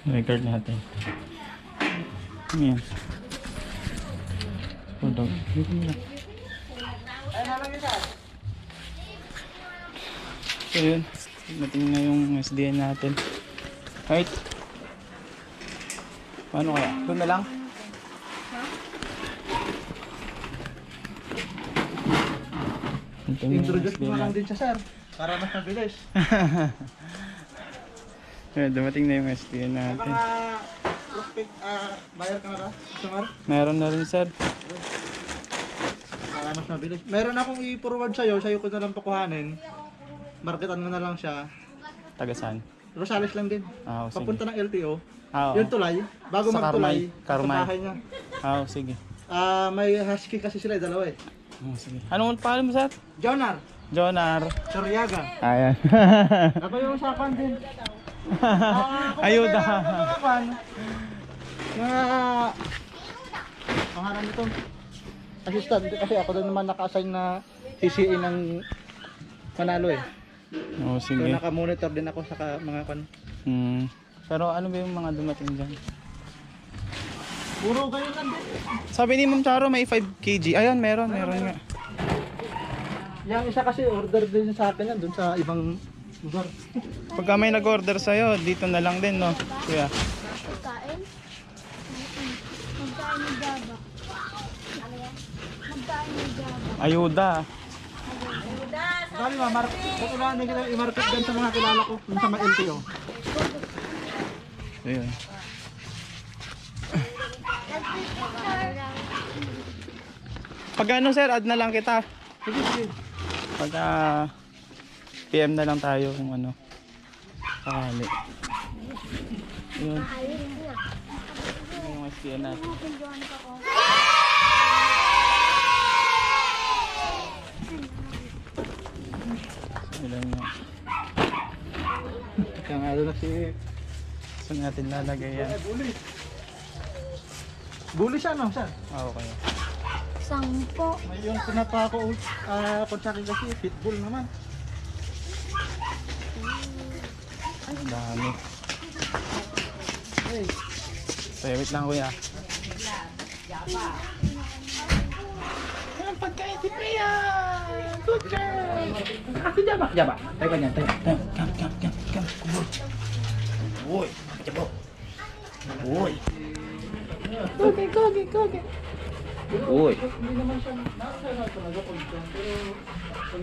Record natin. Ayan. Hold on. Dito na. So yun. Nating na yung SDN natin. Right? Paano kaya? Doon na lang? Introduce mo lang din siya, sir. Para mas mabilis. Ayan, dumating na yung SDN natin. Mga prospect, buyer ka na ba? Sumar? Meron na rin, sir. Para mas mabilis. Meron akong i-forward sa'yo ko na lang pakuhanin. Marketan mo na lang siya. Taga saan? Rosales lang din. Ah, sige. Papunta ng LTO. Ah, Yung tulay. Bago Sa magtulay, Carmay. sa bahay niya. Ah, sige. May husky kasi sila, dalawa eh. Oh, sige. Anong pangalan mo, sir? Jonar, Jonar. Suryaga. Ayan. Ako yung usapan din. Ayuda. Mga pangalan nito. Assistant kasi ako din naman naka-assign na CCA ng Manalo eh. Oh, So sige. naka-monitor din ako sa mga kan. Pero ano ba yung mga dumating dyan? Puro ganyan lang din. Sabi ni Ma'am Charo may 5 kg. Ayan, meron nga. Yung isa kasi order din sa akin yan dun sa ibang lugar. Pagka may nag-order sa'yo, dito na lang din, no? Kuya. Magkain? Magkain ng Java. Magkain ng Java. Ayuda. Dali ma, tutulungan din kita i-market din sa mga kilala ko dun sa mga LTO. Ayun. Pag ano, sir, add na lang kita. Sige, sige. Pagka PM na lang tayo kung ano. Sakali. Ayun. Yung SPN natin. Ilan nga. Kaya nga doon na si... Saan natin lalagay yan? Bully. Bully siya no, sir? Ah, okay. Sampo. May yung pinapa ko kung sa akin kasi pitbull naman. Ang dami. Hey. So, wait lang, kuya. Ang pagkain si Priya! Good girl! Kasi Jaba. Tayo ka niyan, tayo. Kam. Uy! Jabo! Uy! Gogi! Uy! Hindi naman siya nakakaya talaga pag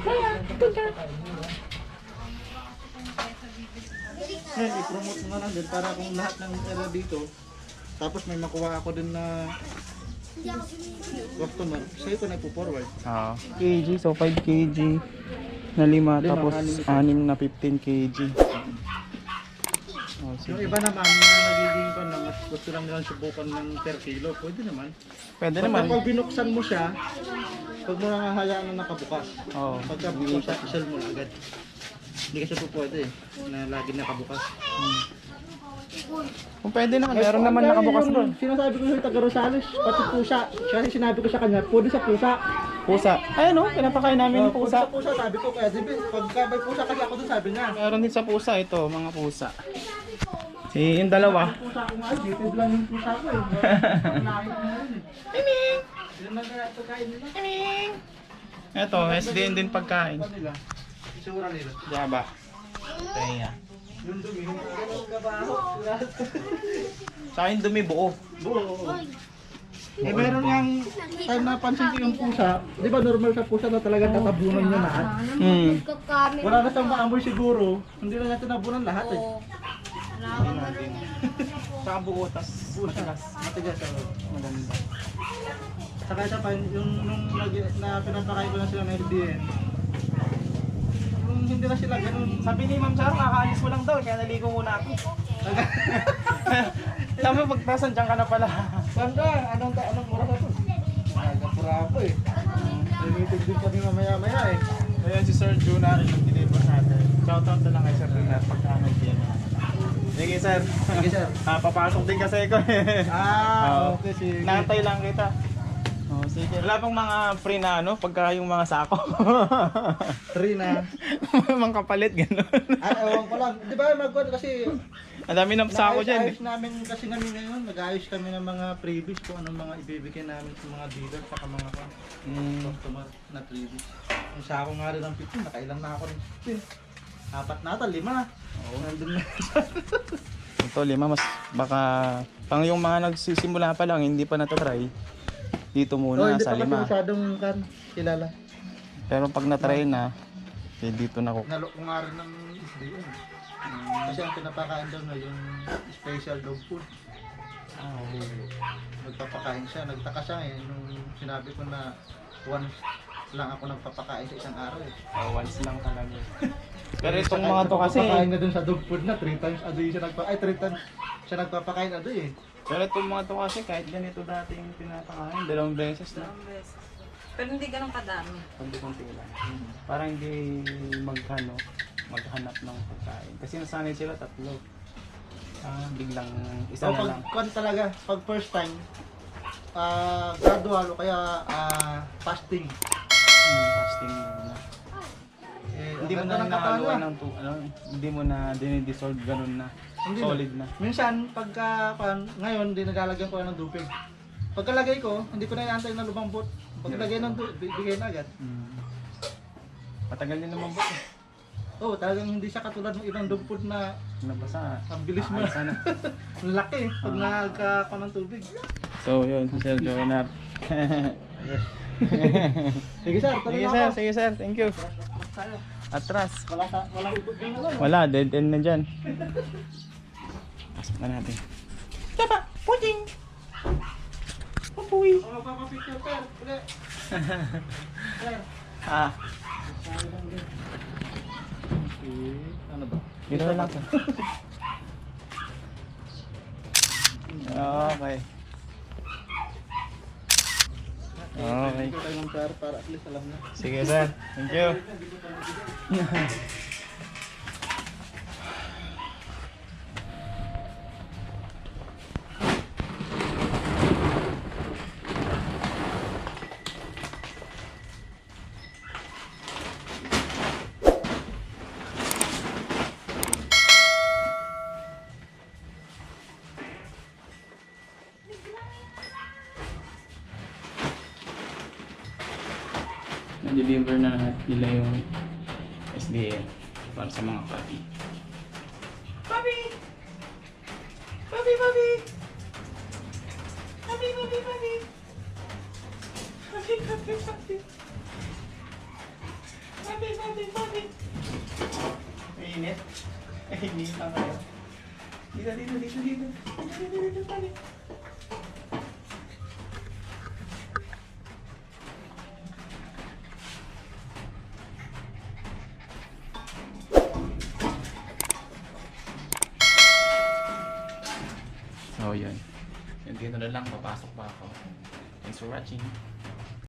pero Good girl! i-promote mo na lang din para kung lahat ng era dito tapos may makuha ako din na customer, sa'yo ko na ipo-forward. kg, so 5 kg na 5, tapos 6 na 15 kg. Oh, Yung sige. iba naman na nagiging ko na mas gusto lang nilang subukan ng per kilo, pwede naman. Pwede Pagka naman. pag binuksan mo siya, pag mo nang hayaan na nakabukas. Oo. Pagka bukas, isal mo na agad. Hindi kasi po pwede na lagi nakabukas. Kung pwede naman, meron naman nakabukas Yung doon. Sinasabi ko sa taga Rosales, pati pusa. Kasi sinabi ko sa kanya, pwede sa pusa. Pusa. Ayun no, pinapakain namin ng Pusa. pusa. Pusa, sabi ko kaya diba, pagka may pusa kasi ako doon sabi niya. Meron din sa pusa ito, mga pusa. Yung dalawa. Yung pusa ko nga, dito lang yung pusa ko eh. Nakakit mo rin eh. Miming! Yun lang kaya pagkain nila. Miming! Ito, SDN din pagkain. Ano nila? Isura nila. Jaba. Kaya. Yung dumi, yung gabaho. Sa akin dumi buo. Buo. Eh meron yung time na pansin ko yung pusa, di ba normal sa pusa na talaga tatabunan niya lahat? Magkakamit. Wala na siyang maamoy siguro, hindi na niya tinabunan lahat eh. Saka buo, tas matigas. Matigas ako. Maganda. Saka isa pa, yung nung na pinapakain ko na sila ng LDN, yung hindi na sila ganun. Sabi ni Ma'am Charo, kakaalis mo lang daw, kaya naligo muna ako. Sabi mo, pagtasan, dyan ka na pala. Sanda, anong oras na to? Nagapura ako eh. Limited din kami mamaya-maya eh. Ayan si Sir Junar, yung deliver natin. Shoutout na lang kay Sir Junar, pagka nag-PM. Sige sir. Sige sir. Papasok din kasi ako eh. Okay sige. Nantay lang kita. Oh, sige. Wala pang mga free na ano, pagka yung mga sako. 3 na. Mga kapalit, gano'n. Ewan ko lang. Di ba kasi Ang dami ng sako dyan. Naayos namin kasi namin ngayon, nag-ayos kami ng mga freebies kung anong mga ibibigay namin sa mga dealer saka mga customer na freebies. Yung sako nga rin ng 15, nakailan na ako ng 15. 4 na ata, 5. Oo. Nandun na. Ito, 5, mas baka pang yung mga nagsisimula pa lang, hindi pa natatry. Dito muna Hindi sa pa kasi 5. masyadong kilala. Pero pag natry na, dito na ko. Nalo ko nga rin ng SDN. Kasi ang pinapakain daw na yung special dog food. Nagpapakain siya, nagtaka siya eh. Nung sinabi ko na once lang ako nagpapakain sa isang araw eh. Once lang talaga. Pero itong mga to kasi, Nagpapakain na dun sa dog food na 3 times a day siya 3 times siya nagpapakain a day eh. pero itong mga to kasi kahit ganito dati yung pinapakain, 2 beses na. Dalawang beses. Pero hindi ganun kadami. Konti-konti lang. Para hindi maghanap ng pagkain. Kasi nasanay sila 3. Biglang isa So na lang. pag talaga, pag first time, gradual o kaya fasting. Fasting muna. Hindi mo na hinahaluan ng hindi mo na dinidissolve ganun na. Hindi Solid na. Minsan, ngayon, di nalalagyan ko na ng tubig. Pagkalagay ko, hindi ko na inaantay na lumambot. Pagkalagay ng tubig, bigay na agad. Matagal din naman po. Oo, talagang hindi siya katulad ng ibang dog food na Nabasa. ang bilis mo. Sana. Ang laki pag nagkaka ng tubig. So yun, Sir Jonat. Sige sir, tuloy na ako. Sige sir, thank you. Tayo. Atras. Walang ikot din na lang. Wala, dead end na dyan. Pasok na natin. Tapa! Puting! Papuwi! Magpapapicture sir. Uli. Sir. Ah, Ano ba? dito na lang sir. Okay. Okay. Ikaw tayo ng sir para at least alam na. Sige sir, thank you. Na-deliver na nila yung SDN para sa mga puppy. Puppy! Puppy, puppy! Puppy, puppy, puppy! Puppy, puppy, puppy! Puppy, puppy, puppy! Mainit? Mainit lang kayo. Dito, dito, dito, dito. Dito, dito, puppy. So yun. Dito na lang, papasok pa ako. Thanks for watching.